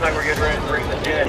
like we're getting ready to bring the jet.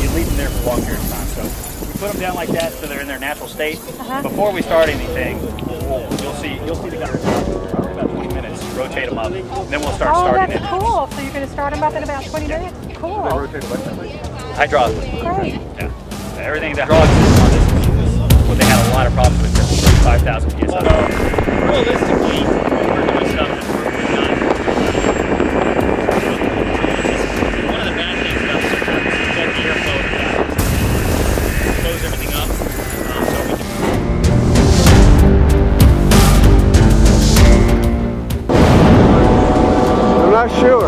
You leave them there for a long period of time. So we put them down like that so they're in their natural state. Before we start anything, you'll see the guys about 20 minutes. Rotate them up, then we'll start starting it. Oh, that's cool. So you're going to start them up in about 20 minutes? Cool. Hydraulic. Great. Yeah. Everything that hydraulic system on this machine is what they had a lot of problems with. 5,000 PSI. Realistically, we're doing stuff that's perfectly done. One of the bad things about sometimes is that the airflow of the guys blows everything up. I'm not sure.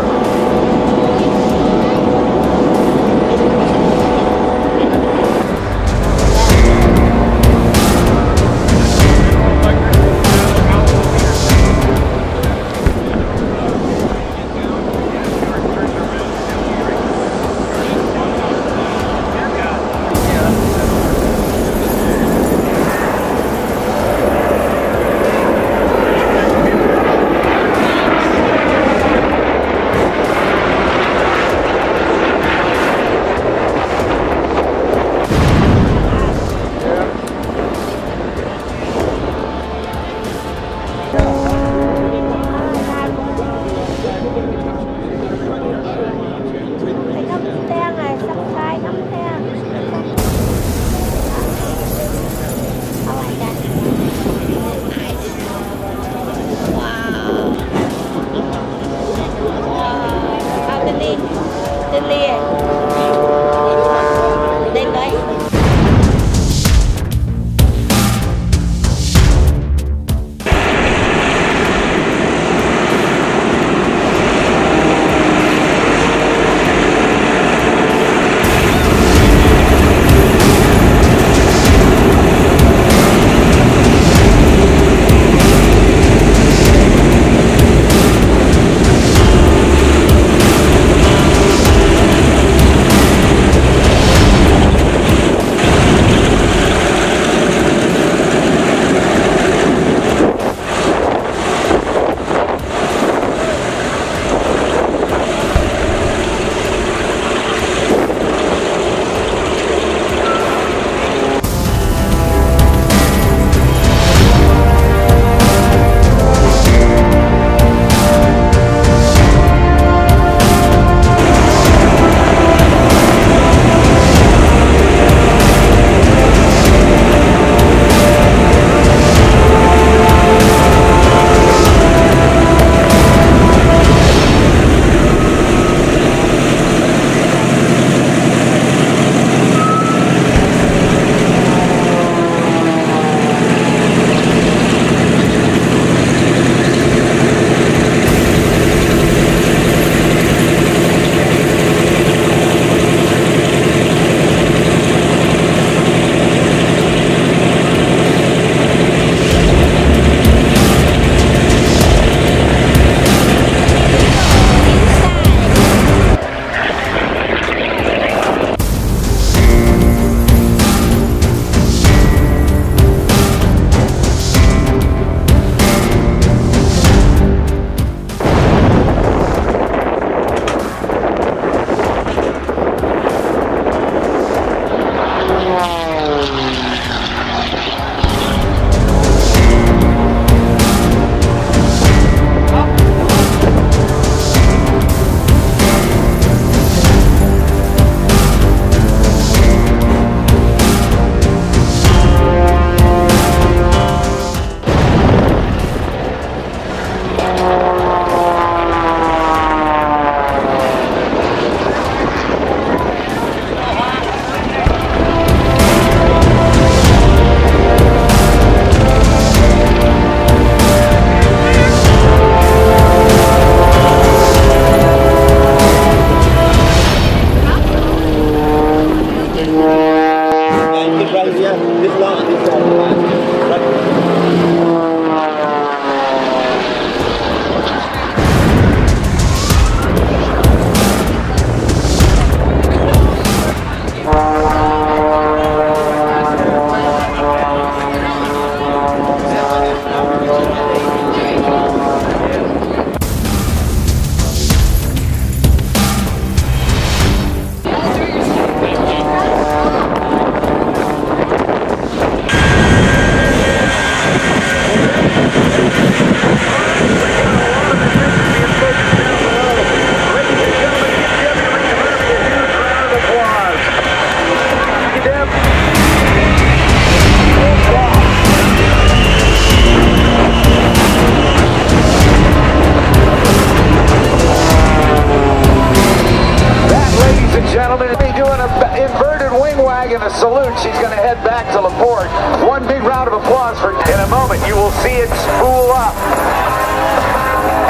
Salute. She's going to head back to LaPorte. One big round of applause for. In a moment, you will see it spool up.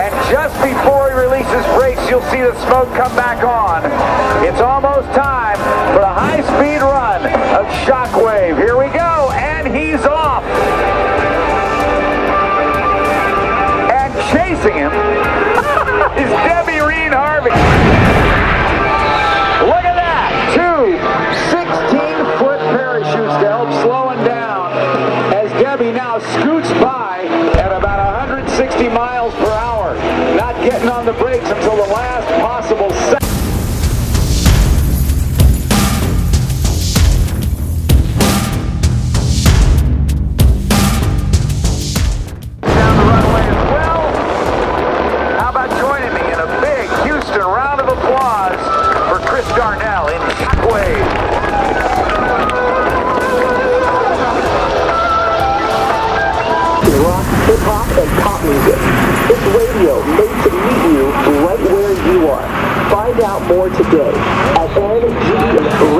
And just before he releases brakes, you'll see the smoke come back on. It's almost time for the high-speed run of Shockwave. Here we go, and he's off. And chasing him is Debbie Reen Harvey. Look at that, 2 16-foot parachutes to help slow him down as Debbie now scoots by at about 160 miles per hour, not getting on the brakes until the last possible second. Down the runway as well. How about joining me in a big Houston round of applause for Chris Darnell in Shockwave. Rock, hip-hop, and pop music. It's radio made to meet you right where you are. Find out more today at ngradio.com.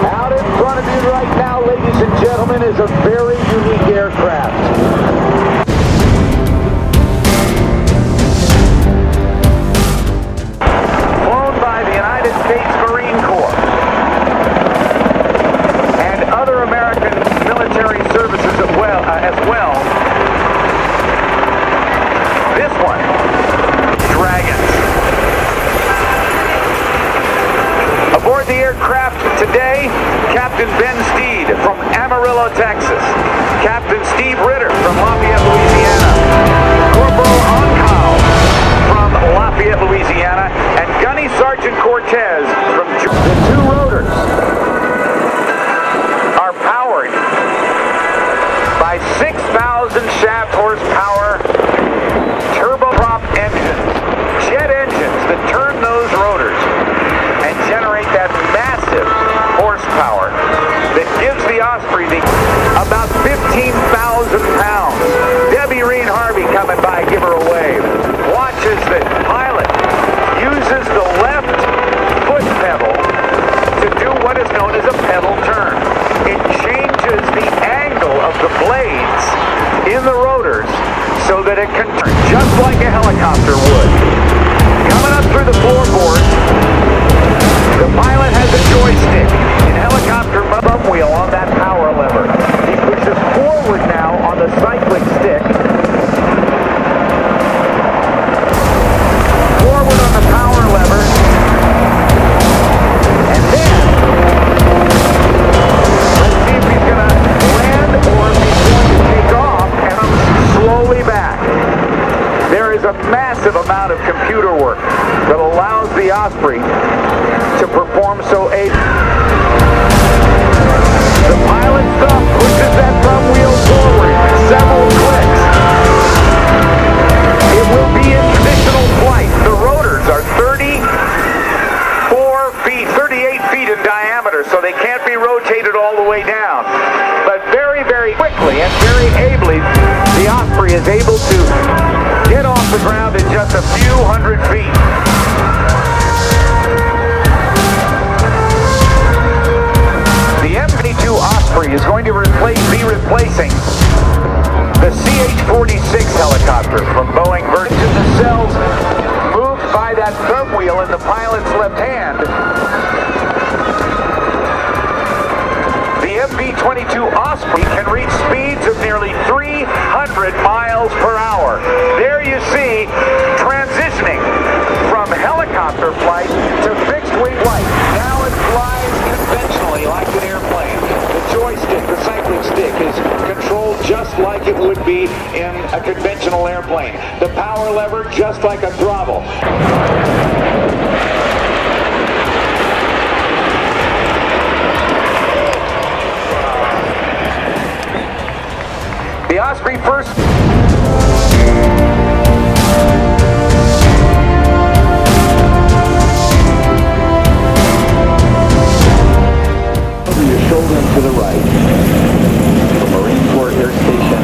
Out in front of you right now, ladies and gentlemen, is a very unique aircraft. Flown by the United States Marine Corps and other American military services as well. This one, Dragons. Aboard the aircraft today, Captain Ben Steed from Amarillo, Texas. Captain Steve Ritter from Lafayette, Louisiana. Corporal Onkal from Lafayette, Louisiana. And Gunny Sergeant Cortez from Georgia. The two rotors are powered by 6,000 shaft horsepower turboprop engines, jet engines that turn those rotors and generate that massive horsepower that gives the Osprey about 15,000 pounds. Debbie Reen Harvey coming by, give her a wave. Watch as the pilot uses the left foot pedal to do what is known as a pedal turn. It changes the angle of the blades in the rotors so that it can turn just like a helicopter would. Coming up through the floorboard, the pilot has a joystick and helicopter bum wheel on that power lever. He pushes forward now on the cyclic stick. Forward on the power lever. And then, let's see if he's going to land or if he's going to take off and slowly back. There is a massive amount of computer work that allows the Osprey to perform so ably. The pilot's thumb pushes that thumb wheel forward several clicks. It will be in positional flight. The rotors are 38 feet in diameter, so they can't be rotated all the way down. But very, very quickly and very ably, the Osprey is able to get off the ground in just a few hundred feet. The V22 Osprey is going to be replacing the CH-46 helicopter from Boeing. The cells moved by that thumb wheel in the pilot's left hand. The V22 Osprey can reach speeds of nearly 300 miles per hour. There you see, transitioning from helicopter flight to fixed-wing flight. Now it flies conventionally like an airplane. The joystick, the cycling stick, is controlled just like it would be in a conventional airplane. The power lever just like a throttle. The Osprey first. Over your shoulder and to the right. The Marine Corps Air Station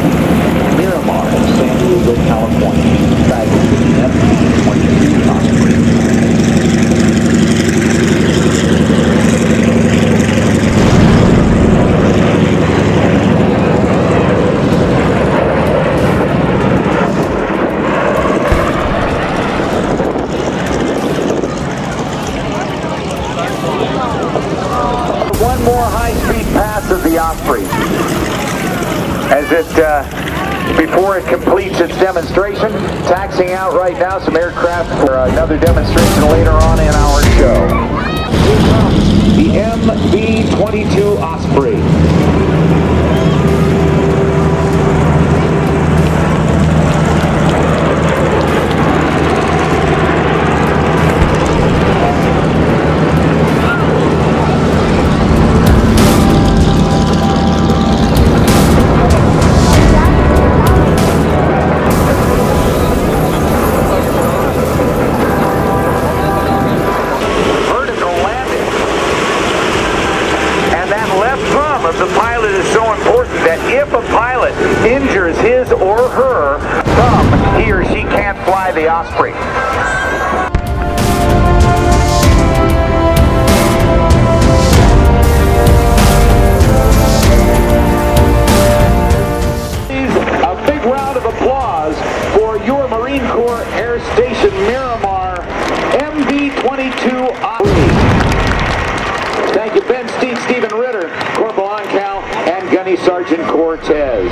Miramar in San Diego, California. Baggage with the V22 Osprey. One more high-speed pass of the Osprey as it before it completes its demonstration. Taxiing out right now, some aircraft for another demonstration later on in our show. The V22 Osprey. The pilot is so important that if a pilot injures his or her thumb, he or she can't fly the Osprey. Please, a big round of applause for your Marine Corps Air Station Miramar V22 Osprey. Thank you, Ben, Stephen Ritter, Corporal Oncal, and Gunny Sergeant Cortez.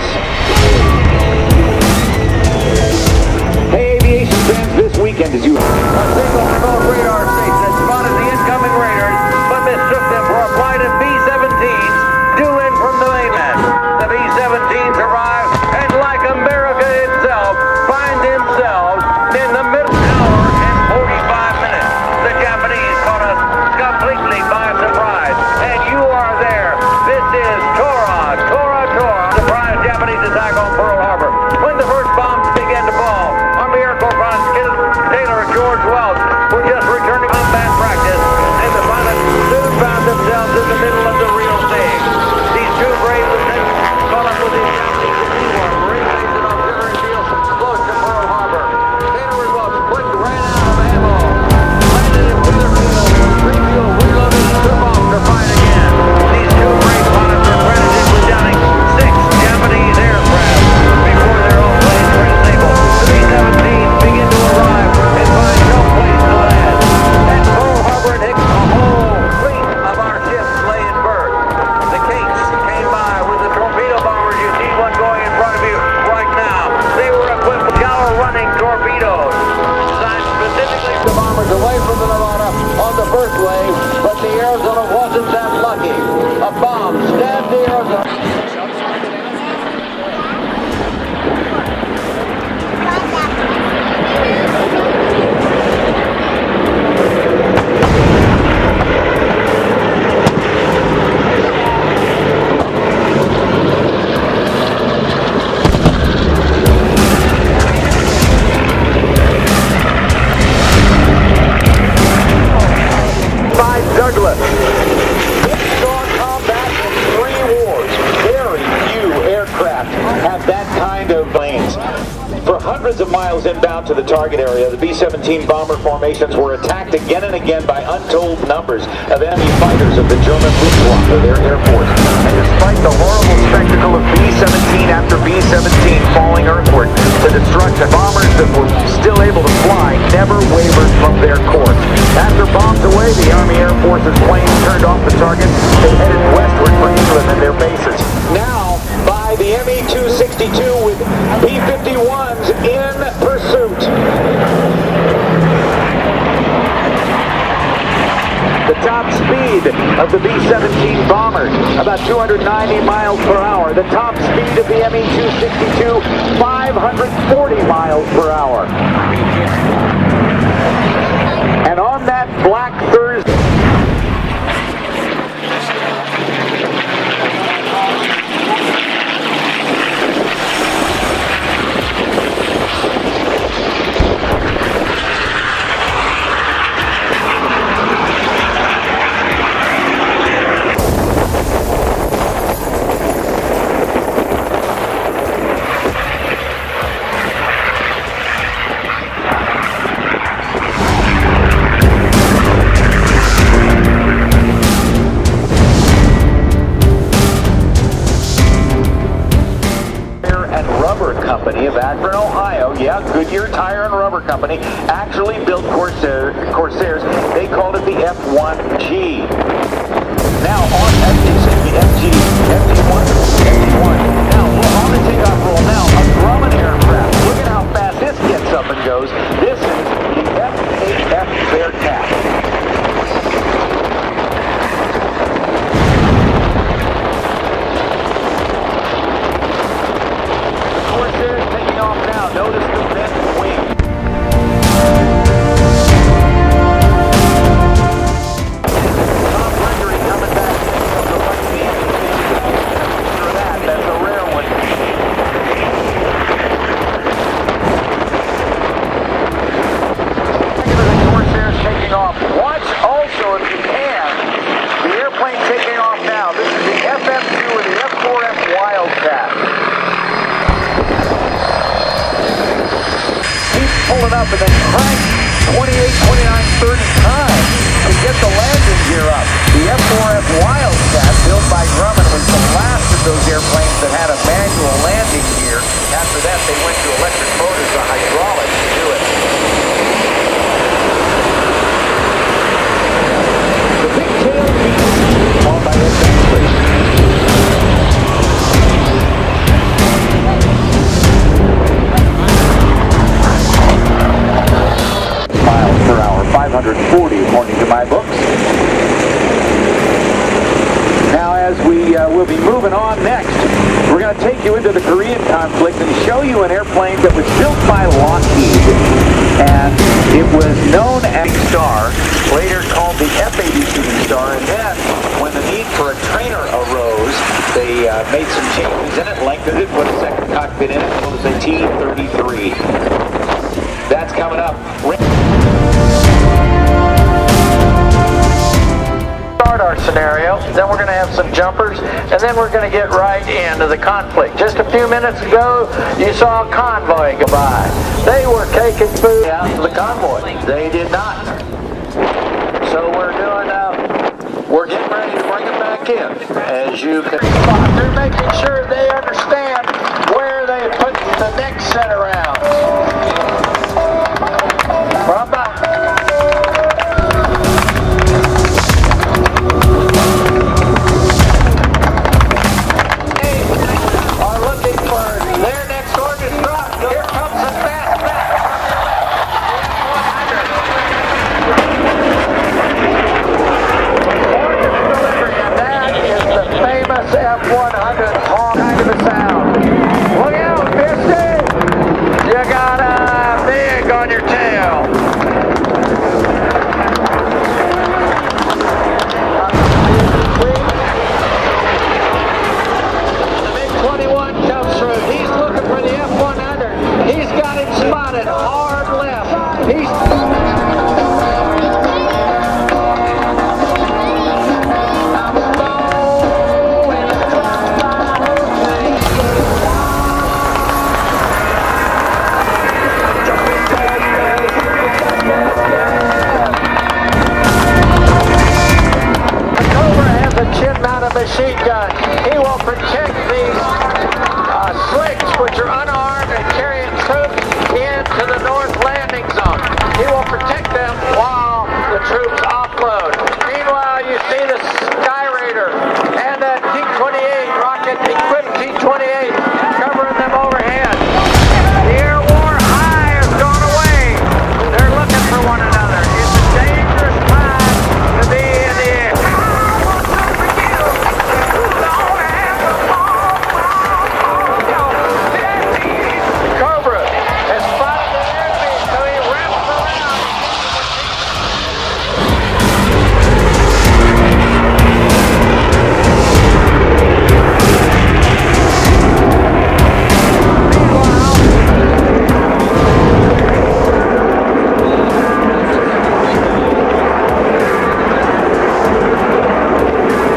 Hey, aviation fans, this weekend as you... A single remote radar station has spotted the incoming raiders, but mistook them for a flight of B-17s due in from the mainland. The B-17s arrive, and like America itself, find themselves in the middle hour and 45 minutes. The Japanese caught us completely by surprise, and you are there. This is Tora. Surprise Japanese attack on Pearl Harbor. When the first bombs began to fall, Army Air Corps Taylor George Wells was just returning Douglas. It saw combat in 3 wars. Very few aircraft have that kind of planes. For hundreds of miles inbound to the target area, the B-17 bomber formations were attacked again and again by untold numbers of enemy fighters of the German Luftwaffe, their Air Force. And despite the horrible spectacle of B-17 after B-17 falling earthward to destruction, bombers that were still able to fly never wavered from their course. After bombs away, the Army Air Force's planes turned off the target and headed westward for England and their bases. Now, by the ME-262 with P-51s in pursuit. The top speed of the B-17 bombers, about 290 miles per hour. The top speed of the ME-262, 540 miles per hour. And on that Black Thursday, Company of Akron, Ohio, yeah, Goodyear Tire and Rubber Company, actually built Corsairs. They called it the F1G. Now, on the FG1. Now, we're on the takeoff roll now. A Grumman aircraft. Look at how fast this gets up and goes. This is the F-8F Bearcat. Notice the bent wing. Tom Gregory coming back in from the right for that. That's a rare one. Look at the Corsairs taking off. Watch also, if you can, the airplane taking off now. This is the FM2 or the F4F Wildcat. Pulling up and then crank 28, 29, 30 times to get the landing gear up. The F4F Wildcat, built by Grumman, was the last of those airplanes that had a manual landing gear. After that, they went to electric motors or hydraulics to do it. The big tail beast, owned by Ellington. Miles per hour, 540 according to my books. Now as we will be moving on next, we're going to take you into the Korean conflict and show you an airplane that was built by Lockheed. And it was known as Star, later called the F-80 Shooting Star. And then when the need for a trainer arose, they made some changes in it, lengthened it, put a second cockpit in it. It was a T-33. That's coming up. Start our scenario, then we're going to have some jumpers, and then we're going to get right into the conflict. Just a few minutes ago, you saw a convoy go by. They were taking food out to the convoy. They did not. So we're getting ready to bring them back in. As you can spot, they're making sure they understand where they put the next set of rounds. F-100 Hawk, kind of a machine gun. He will protect these slicks, which are unarmed and carrying troops into the North Landing Zone. He will protect them while the troops offload. Meanwhile, you see the Skyraider and that T-28 rocket-equipped T-28 covering them overhead. The air war high has gone away. They're looking for one another. It's a dangerous time to be in the air. Cobra has spotted the enemy, so he wraps around.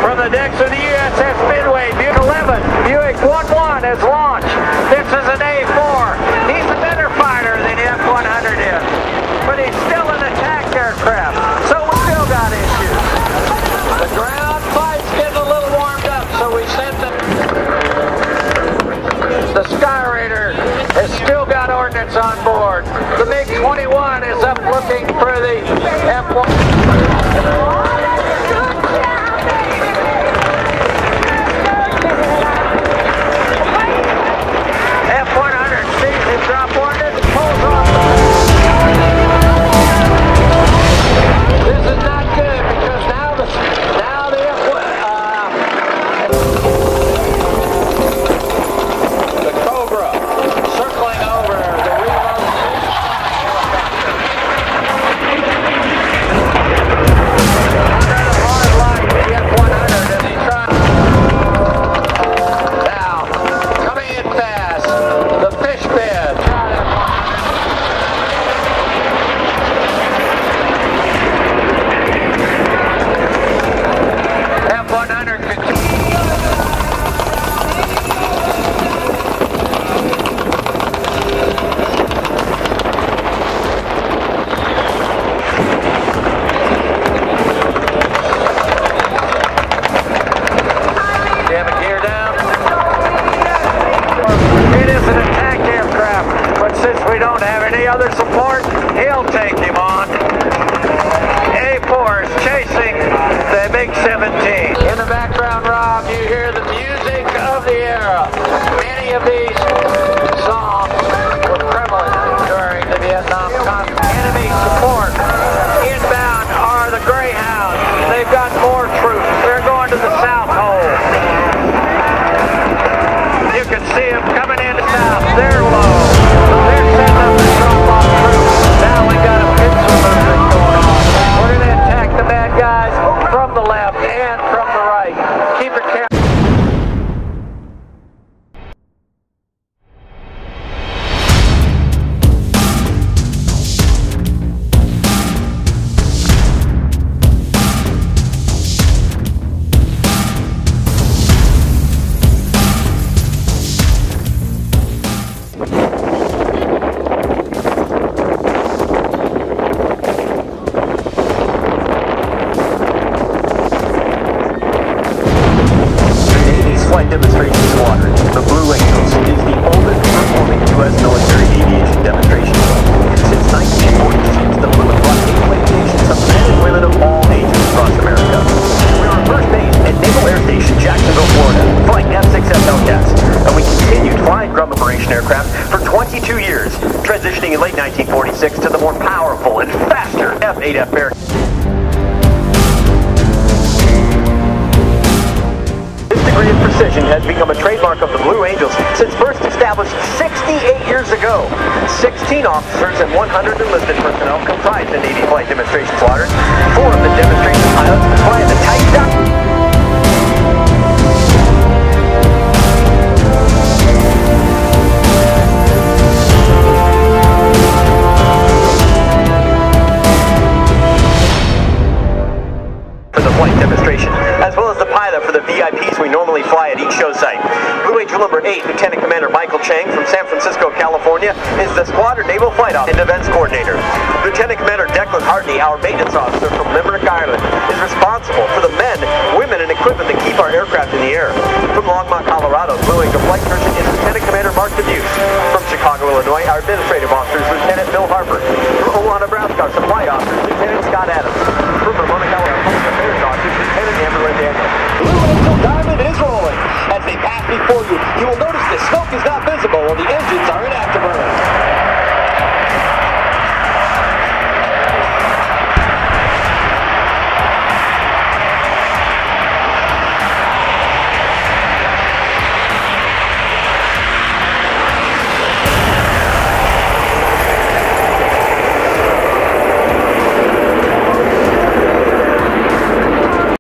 From the decks of the USS Midway, Buick 11, Buick 11 has launched. This is an A4. He's a better fighter than the F-100 is, but he's still an attack aircraft, so we still got issues. The ground fight's getting a little warmed up, so we sent the Skyraider has still got ordnance on board. The MiG-21 is up looking for the F-1. F-100 sees him drop ordnance, pulls off. This is not good because now the Cobra circling over the reload helicopter. Hard line to the F-100 as he tries. Now, coming in fast, the fish bed. F-100 continues. Damn it, gear down. It is an attack aircraft, but since we don't have any other support, he'll take him on. A4 is chasing the MiG-17. In the background, Rob, you hear the music of the era. Many of these songs were prevalent during the Vietnam conflict. Enemy support inbound are the Greyhounds. They've got more troops. They're going to the South Hole. You can see them coming into south. They're low. They're setting up the drop-off troops. Now we got a pincer movement going on. We're going to attack the bad guys from the left and from the right. Keep it careful. Flight Demonstration Squadron, the Blue Angels, is the oldest performing U.S. military aviation demonstration zone. Since 1946, the Plymouth Rock aviations of men and women of all ages across America. We are first based at Naval Air Station, Jacksonville, Florida, flying F-6F Hellcats, and we continued flying drum operation aircraft for 22 years, transitioning in late 1946 to the more powerful and faster F-8F Bear. Degree of precision has become a trademark of the Blue Angels since first established 68 years ago. 16 officers and 100 enlisted personnel comprise the Navy Flight Demonstration Squadron. 4 of the demonstration pilots fly in the tight dock. For the flight demonstration, as well as the pilot for the VIPs we normally fly at each show site. Blue Angel number 8, Lieutenant Commander Michael Chang from San Francisco, California, is the Squadron Naval Flight Officer and Events Coordinator. Lieutenant Commander Declan Hartney, our maintenance officer from Limerick, Ireland, is responsible for the men, women, and equipment that keep our our aircraft in the air. From Longmont, Colorado, flying the flight surgeon is Lieutenant Commander Mark DeBuse. From Chicago, Illinois, our administrative officer is Lieutenant Bill Harper. From Omaha, Nebraska, our supply officer is Lieutenant Scott Adams. From Ramona, Colorado, public affairs officer is Lieutenant Amberlynn Daniels. Blue Angel Diamond is rolling. As they pass before you, you will notice the smoke is not visible while the engines are inactive.